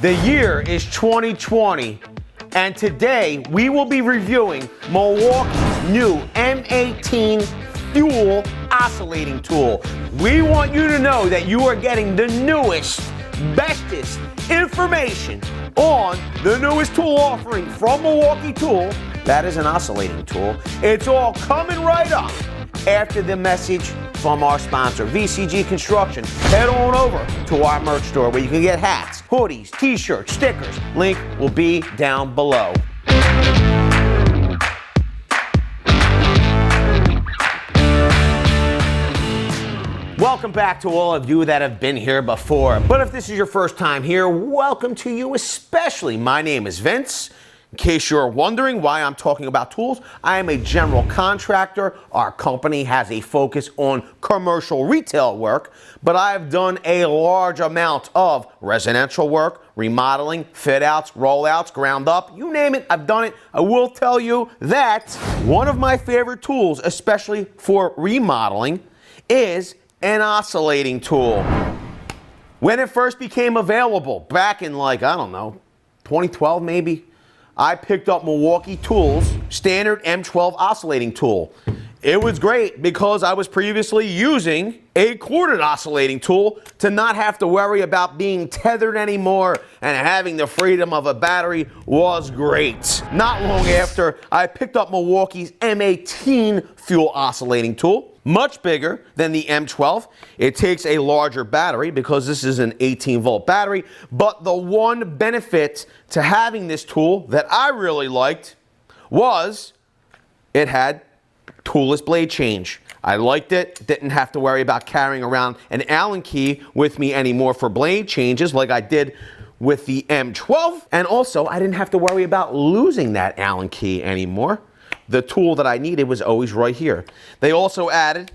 The year is 2020, and today we will be reviewing Milwaukee's new M18 Fuel oscillating tool. We want you to know that you are getting the newest, bestest information on the newest tool offering from Milwaukee Tool. That is an oscillating tool. It's all coming right up after the message from our sponsor, VCG Construction. Head on over to our merch store where you can get hats, hoodies, t-shirts, stickers. Link will be down below. Welcome back to all of you that have been here before. But if this is your first time here, welcome to you especially. My name is Vince. In case you're wondering why I'm talking about tools, I am a general contractor. Our company has a focus on commercial retail work, but I've done a large amount of residential work, remodeling, fit outs, rollouts, ground up, you name it, I've done it. I will tell you that one of my favorite tools, especially for remodeling, is an oscillating tool. When it first became available, back in 2012 maybe, I picked up Milwaukee Tool's standard M12 oscillating tool. It was great because I was previously using a corded oscillating tool to not have to worry about being tethered anymore, and having the freedom of a battery was great. Not long after, I picked up Milwaukee's M18 Fuel oscillating tool. Much bigger than the M12. It takes a larger battery because this is an 18-volt battery, but the one benefit to having this tool that I really liked was it had toolless blade change. I liked it. Didn't have to worry about carrying around an Allen key with me anymore for blade changes like I did with the M12. And also, I didn't have to worry about losing that Allen key anymore. The tool that I needed was always right here. They also added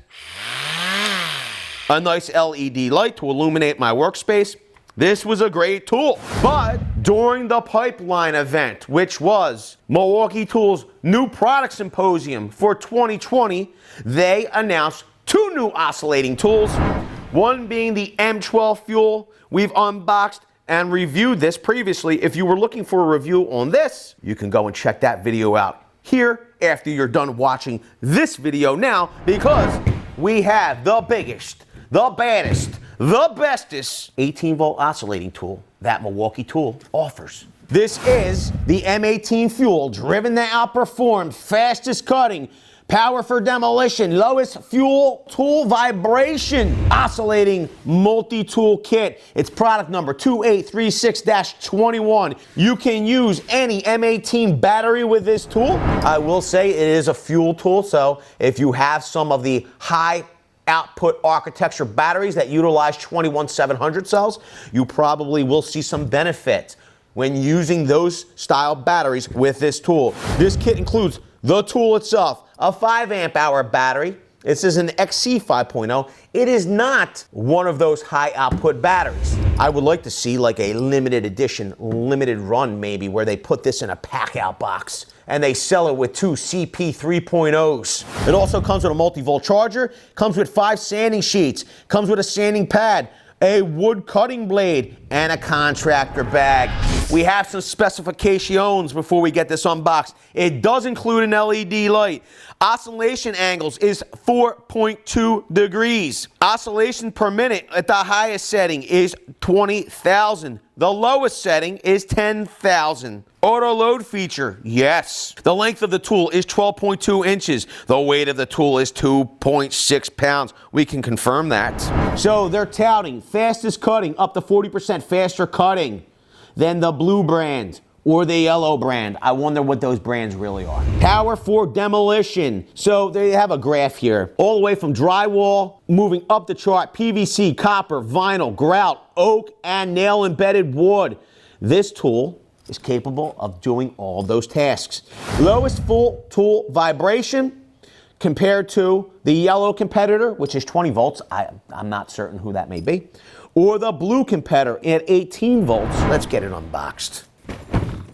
a nice LED light to illuminate my workspace. This was a great tool. But during the Pipeline event, which was Milwaukee Tool's new product symposium for 2020, they announced two new oscillating tools, one being the M12 Fuel. We've unboxed and reviewed this previously. If you were looking for a review on this, you can go and check that video out here after you're done watching this video now, because we have the biggest, the baddest, the bestest 18-volt oscillating tool that Milwaukee Tool offers. This is the M18 Fuel, driven to outperform, fastest cutting, power for demolition, lowest fuel tool vibration, oscillating multi-tool kit. It's product number 2836-21. You can use any M18 battery with this tool. I will say it is a fuel tool, so if you have some of the high output architecture batteries that utilize 21700 cells, you probably will see some benefit when using those style batteries with this tool. This kit includes the tool itself, a 5 amp hour battery. This is an XC 5.0. It is not one of those high output batteries. I would like to see like a limited edition, limited run maybe, where they put this in a pack out box and they sell it with two CP 3.0s. It also comes with a multi-volt charger, comes with 5 sanding sheets, comes with a sanding pad, a wood cutting blade, and a contractor bag. We have some specifications before we get this unboxed. It does include an LED light. Oscillation angles is 4.2 degrees. Oscillation per minute at the highest setting is 20,000. The lowest setting is 10,000. Auto load feature, yes. The length of the tool is 12.2 inches. The weight of the tool is 2.6 pounds. We can confirm that. So they're touting fastest cutting, up to 40% faster cutting than the blue brand or the yellow brand. I wonder what those brands really are. Power for demolition. So they have a graph here. All the way from drywall, moving up the chart, PVC, copper, vinyl, grout, oak, and nail embedded wood. This tool is capable of doing all those tasks. Lowest full tool vibration compared to the yellow competitor, which is 20 volts. I'm not certain who that may be. Or the blue competitor at 18 volts. Let's get it unboxed.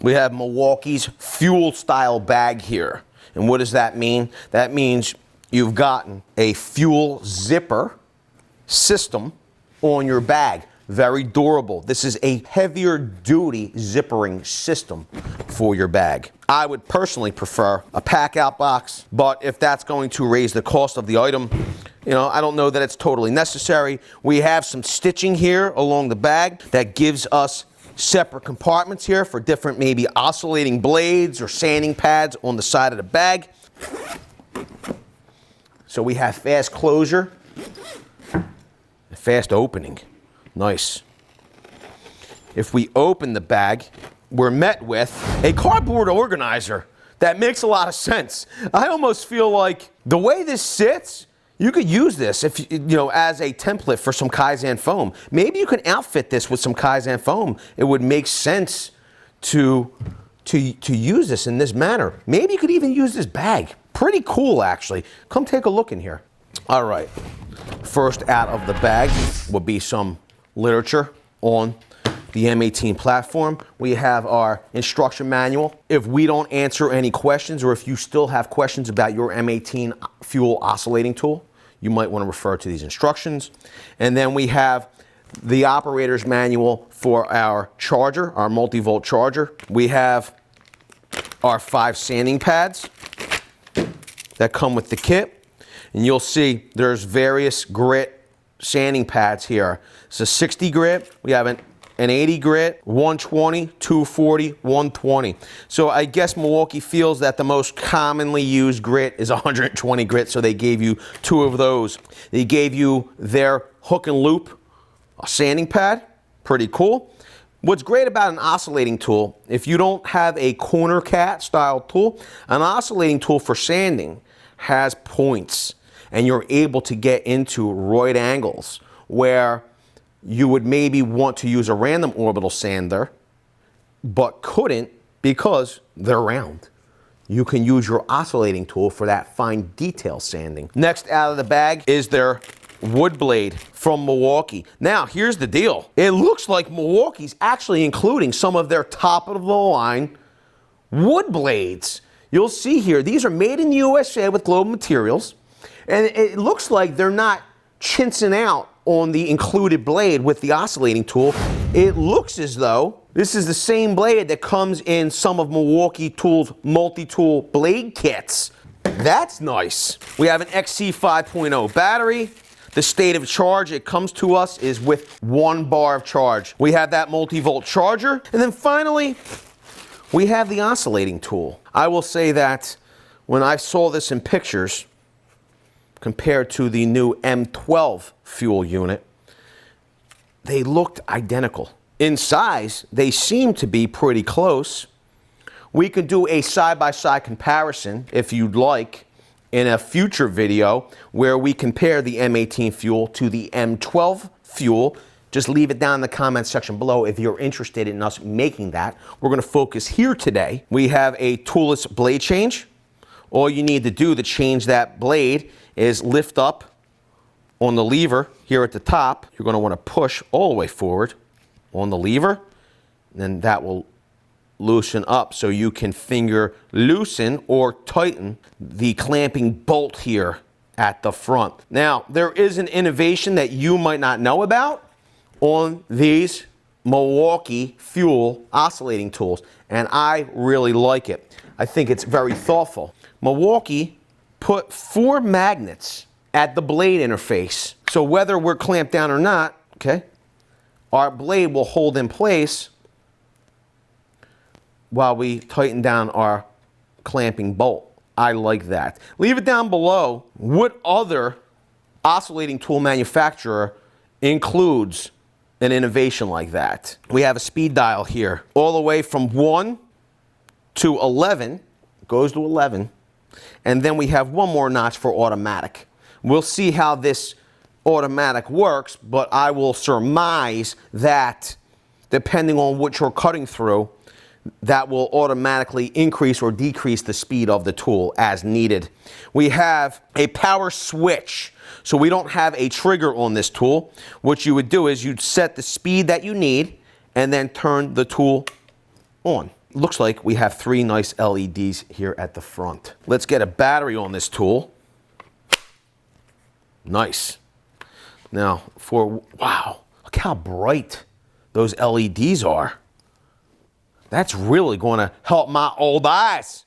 We have Milwaukee's Fuel style bag here. And what does that mean? That means you've gotten a fuel zipper system on your bag. very durable. This is a heavier duty zippering system for your bag. I would personally prefer a pack out box, but if that's going to raise the cost of the item, you know, I don't know that it's totally necessary. We have some stitching here along the bag that gives us separate compartments here for different maybe oscillating blades or sanding pads on the side of the bag. So we have fast closure, fast opening. Nice. If we open the bag, we're met with a cardboard organizer. That makes a lot of sense. I almost feel like the way this sits, you could use this if you know as a template for some Kaizen foam. Maybe you can outfit this with some Kaizen foam. It would make sense to use this in this manner. Maybe you could even use this bag. Pretty cool, actually. Come take a look in here. All right. First out of the bag will be some literature on the M18 platform. We have our instruction manual. If we don't answer any questions, or if you still have questions about your M18 Fuel oscillating tool, you might want to refer to these instructions. And then we have the operator's manual for our charger, our multi-volt charger. We have our 5 sanding pads that come with the kit. And you'll see there's various grit sanding pads here. It's a 60 grit, we have an 80 grit, 120, 240, 120. So I guess Milwaukee feels that the most commonly used grit is 120 grit, so they gave you 2 of those. They gave you their hook and loop a sanding pad, pretty cool. What's great about an oscillating tool, if you don't have a corner cat style tool, an oscillating tool for sanding has points, and you're able to get into right angles where you would maybe want to use a random orbital sander, but couldn't because they're round. You can use your oscillating tool for that fine detail sanding. Next out of the bag is their wood blade from Milwaukee. Now, here's the deal. It looks like Milwaukee's actually including some of their top of the line wood blades. You'll see here, these are made in the USA with global materials, and it looks like they're not chintzing out on the included blade with the oscillating tool. It looks as though this is the same blade that comes in some of Milwaukee Tool's multi-tool blade kits. That's nice. We have an XC 5.0 battery. The state of charge it comes to us is with 1 bar of charge. We have that multi-volt charger. And then finally, we have the oscillating tool. I will say that when I saw this in pictures, compared to the new M12 Fuel unit, they looked identical. In size, they seem to be pretty close. We could do a side-by-side comparison, if you'd like, in a future video where we compare the M18 Fuel to the M12 Fuel. Just leave it down in the comment section below if you're interested in us making that. We're going to focus here today. We have a toolless blade change. All you need to do to change that blade is lift up on the lever here at the top. You're going to want to push all the way forward on the lever, and then that will loosen up so you can finger loosen or tighten the clamping bolt here at the front. Now, there is an innovation that you might not know about on these Milwaukee Fuel oscillating tools, and I really like it. I think it's very thoughtful. Milwaukee put 4 magnets at the blade interface. So whether we're clamped down or not, okay, our blade will hold in place while we tighten down our clamping bolt. I like that. Leave it down below. What other oscillating tool manufacturer includes an innovation like that? We have a speed dial here, all the way from 1 to 11, goes to 11. And then we have one more notch for automatic. We'll see how this automatic works, but I will surmise that depending on what you're cutting through, that will automatically increase or decrease the speed of the tool as needed. We have a power switch. So we don't have a trigger on this tool. What you would do is you'd set the speed that you need and then turn the tool on. Looks like we have 3 nice LEDs here at the front. Let's get a battery on this tool. Nice. Now, for, wow, a Look how bright those LEDs are. That's really going to help my old eyes.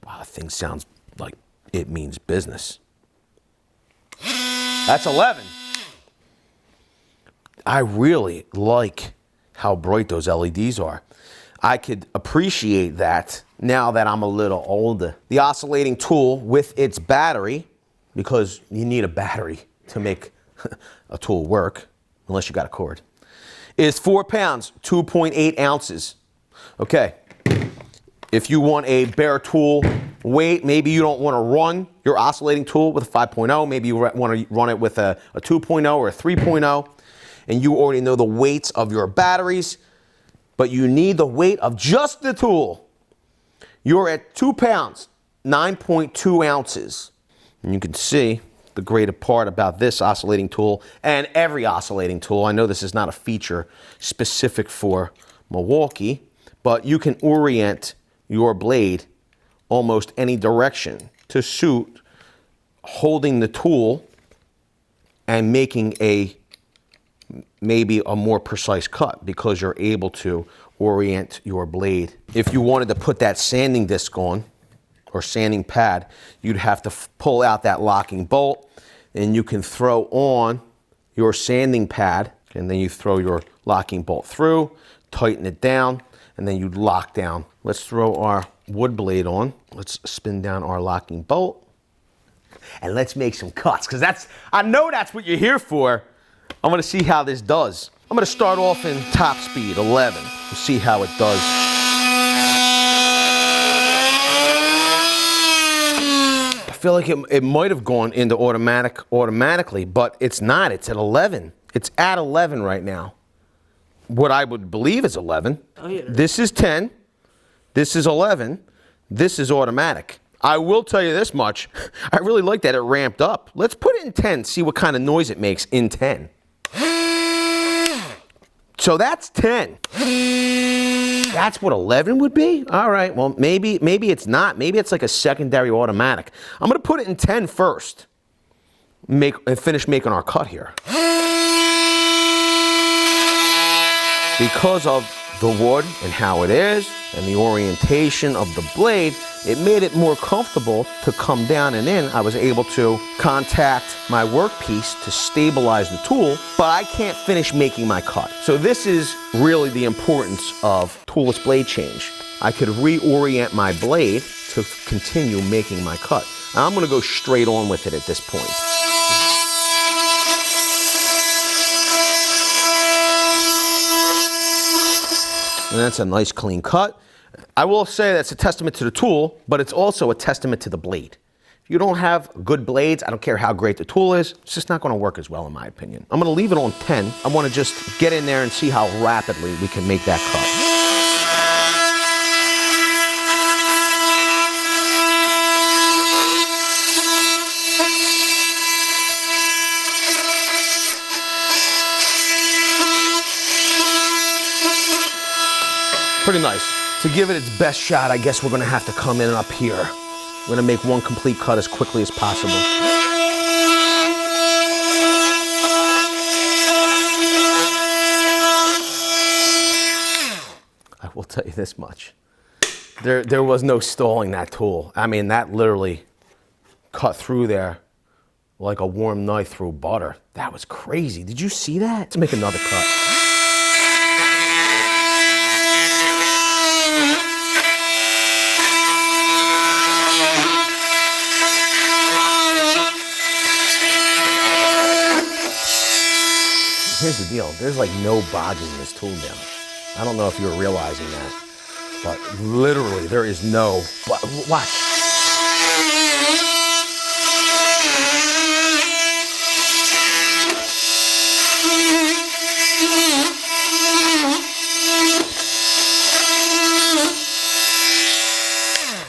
Wow, that thing sounds like it means business. That's 11. I really like how bright those LEDs are. I could appreciate that now that I'm a little older. The oscillating tool with its battery, because you need a battery to make a tool work, unless you got a cord, is 4 pounds, 2.8 ounces. Okay, if you want a bare tool weight, maybe you don't want to run your oscillating tool with a 5.0, maybe you want to run it with a 2.0 or a 3.0, and you already know the weights of your batteries, but you need the weight of just the tool. You're at 2 pounds, 9.2 ounces. And you can see the great part about this oscillating tool and every oscillating tool. I know this is not a feature specific for Milwaukee, but you can orient your blade almost any direction to suit holding the tool and making maybe a more precise cut, because you're able to orient your blade. If you wanted to put that sanding disc on or sanding pad, you'd have to pull out that locking bolt, and you can throw on your sanding pad, and then you throw your locking bolt through, tighten it down, and then you lock down. Let's throw our wood blade on. Let's spin down our locking bolt, and let's make some cuts, because I know that's what you're here for. I'm going to see how this does. I'm going to start off in top speed, 11. We'll see how it does. I feel like it might have gone into automatically, but it's not. It's at 11. It's at 11 right now. What I would believe is 11. Oh, yeah. This is 10. This is 11. This is automatic. I will tell you this much. I really like that it ramped up. Let's put it in 10, see what kind of noise it makes in 10. So that's 10. That's what 11 would be? All right, well, maybe it's not. Maybe it's like a secondary automatic. I'm going to put it in 10 first. And finish making our cut here. Because of the wood and how it is and the orientation of the blade, it made it more comfortable to come down and in. I was able to contact my workpiece to stabilize the tool, but I can't finish making my cut. So this is really the importance of toolless blade change. I could reorient my blade to continue making my cut. Now I'm going to go straight on with it at this point. And that's a nice clean cut. I will say that's a testament to the tool, but it's also a testament to the blade. If you don't have good blades, I don't care how great the tool is, it's just not going to work as well in my opinion. I'm going to leave it on 10. I want to just get in there and see how rapidly we can make that cut. Pretty nice. To give it its best shot, I guess we're going to have to come in up here. We're going to make one complete cut as quickly as possible. I will tell you this much. There was no stalling that tool. I mean, that literally cut through there like a warm knife through butter. That was crazy. Did you see that? Let's make another cut. Here's the deal, there's like no bodging in this tool now. I don't know if you're realizing that, but literally there is no, watch.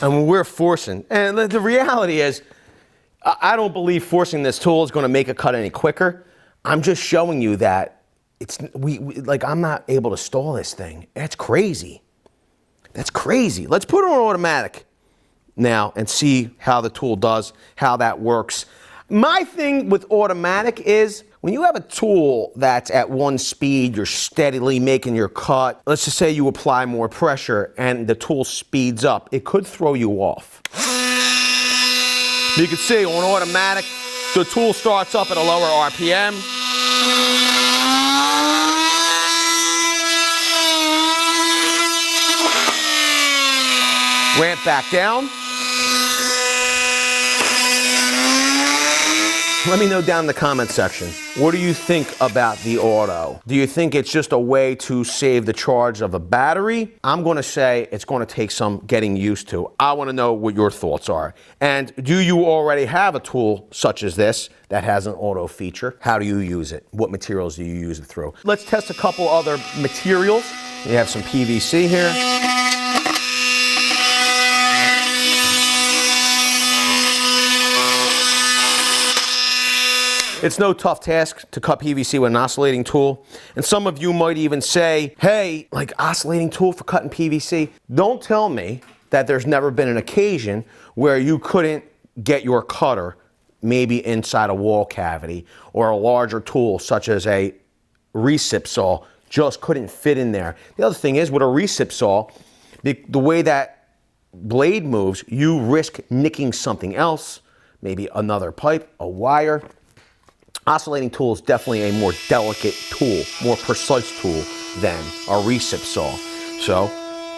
And when we're forcing, and the reality is, I don't believe forcing this tool is going to make a cut any quicker. I'm just showing you that like I'm not able to stall this thing. That's crazy. That's crazy. Let's put it on automatic now and see how the tool does, how that works. My thing with automatic is when you have a tool that's at one speed, you're steadily making your cut. Let's just say you apply more pressure and the tool speeds up. It could throw you off. You can see on automatic, the tool starts up at a lower RPM. Ramp back down. Let me know down in the comment section, what do you think about the auto? Do you think it's just a way to save the charge of a battery? I'm gonna say it's gonna take some getting used to. I wanna know what your thoughts are. And do you already have a tool such as this that has an auto feature? How do you use it? What materials do you use it through? Let's test a couple other materials. We have some PVC here. It's no tough task to cut PVC with an oscillating tool. And some of you might even say, hey, like oscillating tool for cutting PVC. Don't tell me that there's never been an occasion where you couldn't get your cutter maybe inside a wall cavity, or a larger tool such as a recip saw just couldn't fit in there. The other thing is with a recip saw, the way that blade moves, you risk nicking something else, maybe another pipe, a wire. Oscillating tool is definitely a more delicate tool, more precise tool than a recip saw. So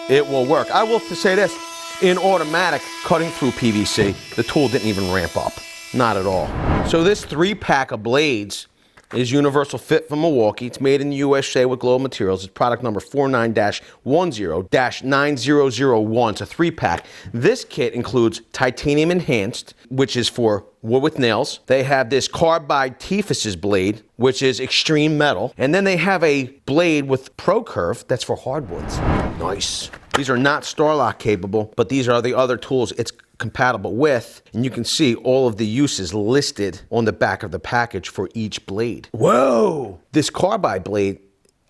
it will work. I will say this, in automatic cutting through PVC, the tool didn't even ramp up, not at all. So this 3-pack of blades is universal fit from Milwaukee. It's made in the USA with global materials. It's product number 49-10-9001. It's a 3-pack. This kit includes titanium enhanced, which is for wood with nails. They have this carbide T-Fis's blade, which is extreme metal. And then they have a blade with Pro Curve that's for hardwoods. Nice. These are not Starlock capable, but these are the other tools it's compatible with, and you can see all of the uses listed on the back of the package for each blade. Whoa! This carbide blade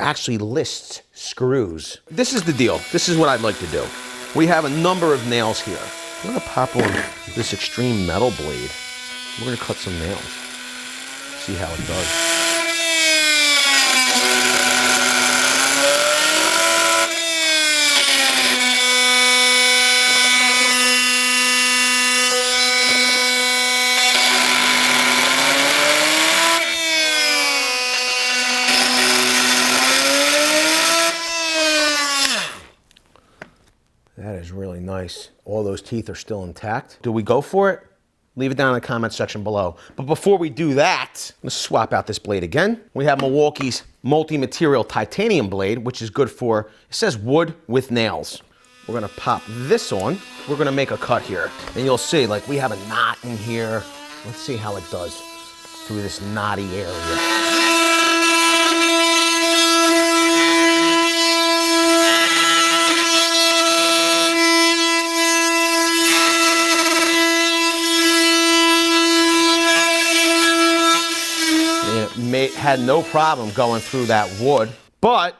actually lists screws. This is the deal. This is what I'd like to do. We have a number of nails here. I'm gonna pop on this extreme metal blade. We're gonna cut some nails. See how it does. That is really nice. All those teeth are still intact. Do we go for it? Leave it down in the comment section below. But before we do that, let's swap out this blade again. We have Milwaukee's multi-material titanium blade, which is good for, it says wood with nails. We're gonna pop this on. We're gonna make a cut here. And you'll see, like, we have a knot in here. Let's see how it does through this knotty area. Had no problem going through that wood, but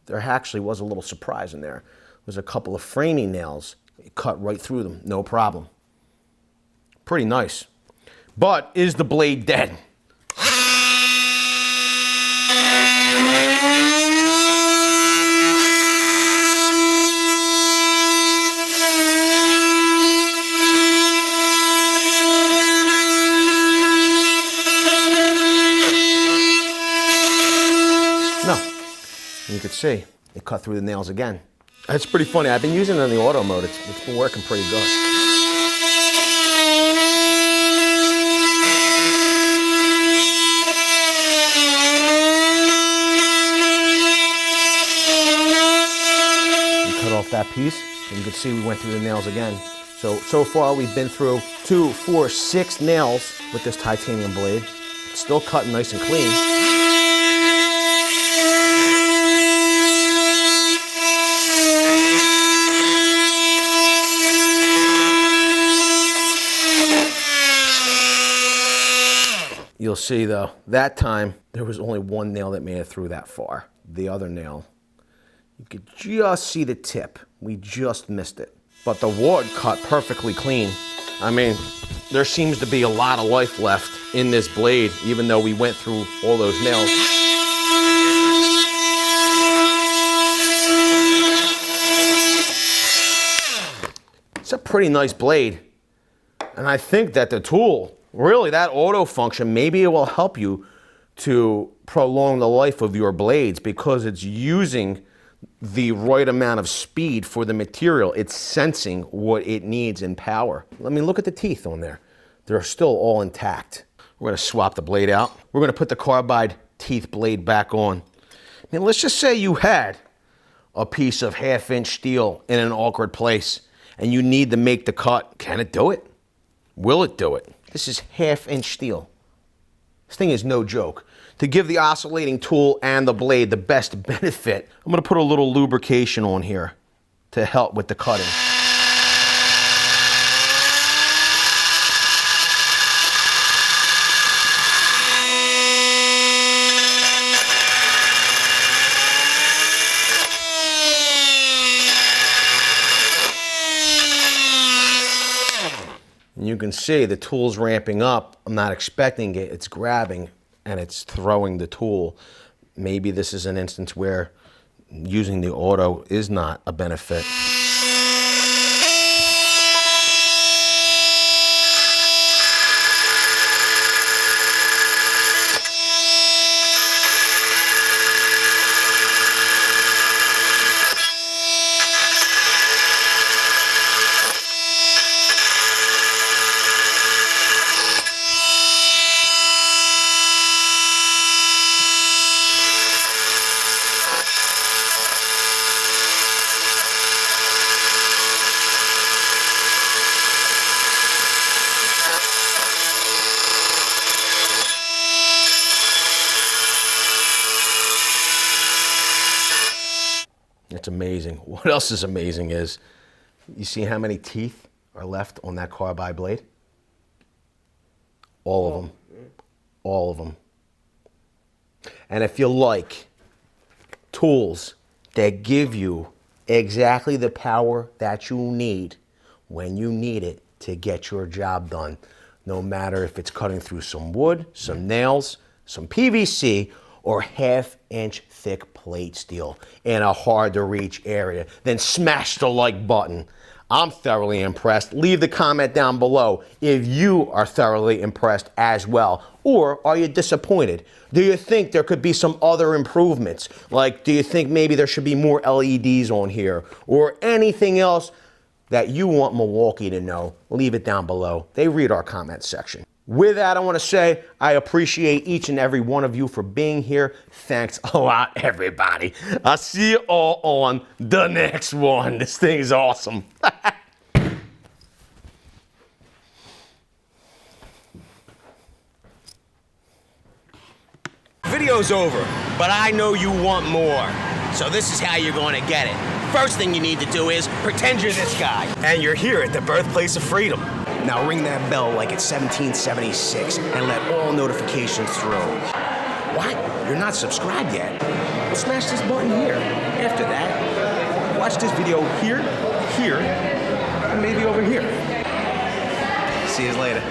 there actually was a little surprise in there. There's a couple of framing nails. It cut right through them, no problem. Pretty nice. But is the blade dead? You can see it cut through the nails again. That's pretty funny. I've been using it in the auto mode. It's been working pretty good. You cut off that piece, and you can see we went through the nails again. So far we've been through 2, 4, 6 nails with this titanium blade. It's still cutting nice and clean. You'll see though, that time there was only one nail that made it through that far. The other nail, you could just see the tip. We just missed it. But the wood cut perfectly clean. I mean, there seems to be a lot of life left in this blade, even though we went through all those nails. It's a pretty nice blade. And I think that the tool, really that auto function, maybe it will help you to prolong the life of your blades because it's using the right amount of speed for the material. It's sensing what it needs in power. I mean, look at the teeth on there. They're still all intact. We're gonna swap the blade out. We're gonna put the carbide teeth blade back on. I mean, let's just say you had a piece of 1/2-inch steel in an awkward place and you need to make the cut. Can it do it? Will it do it? This is 1/2-inch steel. This thing is no joke. To give the oscillating tool and the blade the best benefit, I'm gonna put a little lubrication on here to help with the cutting. And you can see the tool's ramping up. I'm not expecting it. It's grabbing and it's throwing the tool. Maybe this is an instance where using the auto is not a benefit. It's amazing. What else is amazing is, you see how many teeth are left on that carbide blade? All of them. All of them. And if you like tools that give you exactly the power that you need when you need it to get your job done, no matter if it's cutting through some wood, some nails, some PVC, or 1/2-inch thick plate steel in a hard to reach area, then smash the like button. I'm thoroughly impressed. Leave the comment down below if you are thoroughly impressed as well. Or are you disappointed? Do you think there could be some other improvements? Like, do you think maybe there should be more LEDs on here? Or anything else that you want Milwaukee to know? Leave it down below. They read our comment section. With that, I want to say I appreciate each and every one of you for being here. Thanks a lot, everybody. I'll see you all on the next one. This thing is awesome. Video's over, but I know you want more. So this is how you're going to get it. First thing you need to do is pretend you're this guy. And you're here at the birthplace of freedom. Now ring that bell like it's 1776 and let all notifications through. What? You're not subscribed yet? Well, smash this button here. After that, watch this video here, here, and maybe over here. See you later.